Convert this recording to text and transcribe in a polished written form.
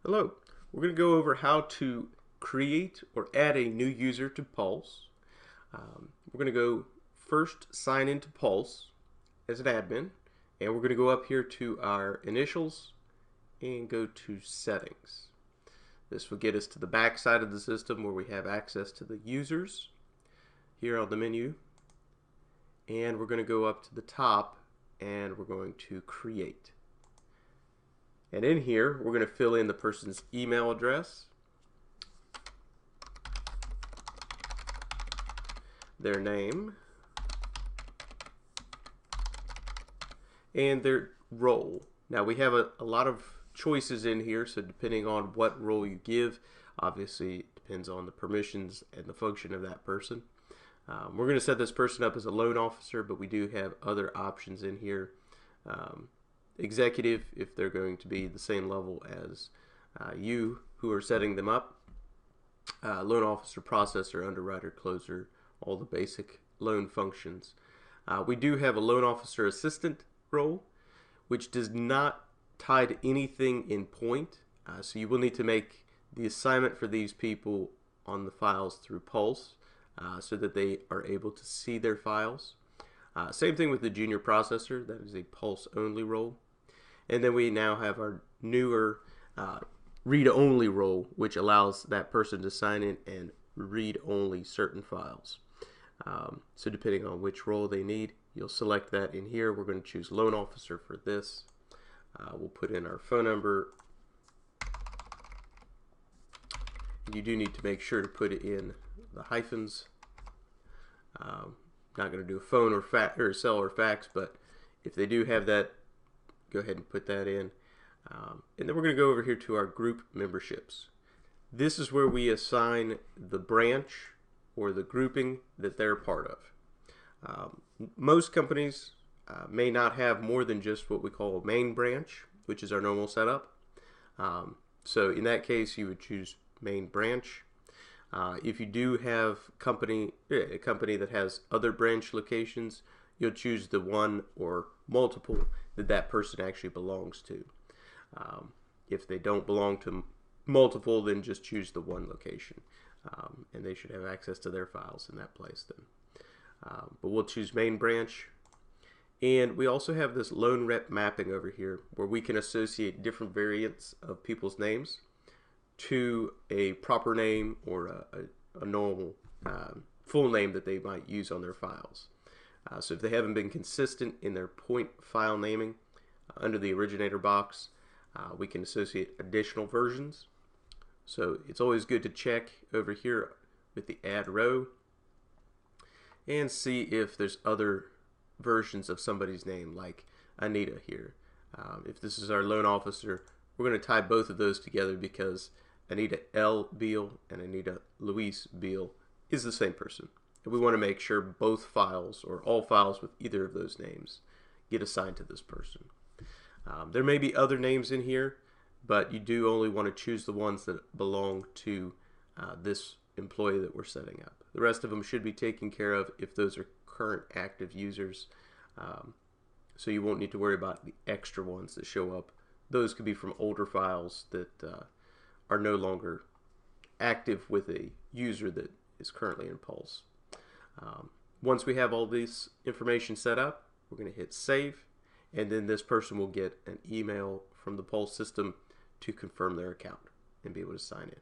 Hello, we're going to go over how to create or add a new user to Pulse. We're going to go first sign into Pulse as an admin, and we're going to go up here to our initials and go to settings. This will get us to the back side of the system where we have access to the users here on the menu, and we're going to go up to the top and we're going to create. And in here, we're going to fill in the person's email address, their name, and their role. Now we have a lot of choices in here, so depending on what role you give, obviously it depends on the permissions and the function of that person. We're going to set this person up as a loan officer, but we do have other options in here. Executive, if they're going to be the same level as you who are setting them up. Loan officer, processor, underwriter, closer, all the basic loan functions. We do have a loan officer assistant role, which does not tie to anything in Point. So you will need to make the assignment for these people on the files through Pulse so that they are able to see their files. Same thing with the junior processor. That is a Pulse only role. And then we now have our newer read-only role, which allows that person to sign in and read only certain files. So depending on which role they need, you'll select that in here. We're going to choose loan officer for this. We'll put in our phone number. You do need to make sure to put it in the hyphens. Not going to do a phone or cell or fax, but if they do have that, go ahead and put that in. And then we're going to go over here to our group memberships. This is where we assign the branch or the grouping that they're part of. Most companies may not have more than just what we call a main branch, which is our normal setup. So in that case, you would choose main branch. If you do have a company that has other branch locations, you'll choose the one or multiple that person actually belongs to. If they don't belong to multiple, then just choose the one location, and they should have access to their files in that place then. But we'll choose main branch, and we also have this loan rep mapping over here where we can associate different variants of people's names to a proper name or a normal full name that they might use on their files. So if they haven't been consistent in their Point file naming under the originator box, we can associate additional versions. So it's always good to check over here with the add row and see if there's other versions of somebody's name, like Anita here. If this is our loan officer, we're going to tie both of those together because Anita L. Beal and Anita Louise Beal is the same person. And we want to make sure both files or all files with either of those names get assigned to this person. There may be other names in here, but you do only want to choose the ones that belong to this employee that we're setting up. The rest of them should be taken care of if those are current active users. So you won't need to worry about the extra ones that show up. Those could be from older files that are no longer active with a user that is currently in Pulse. Once we have all this information set up, we're going to hit save, and then this person will get an email from the Pulse system to confirm their account and be able to sign in.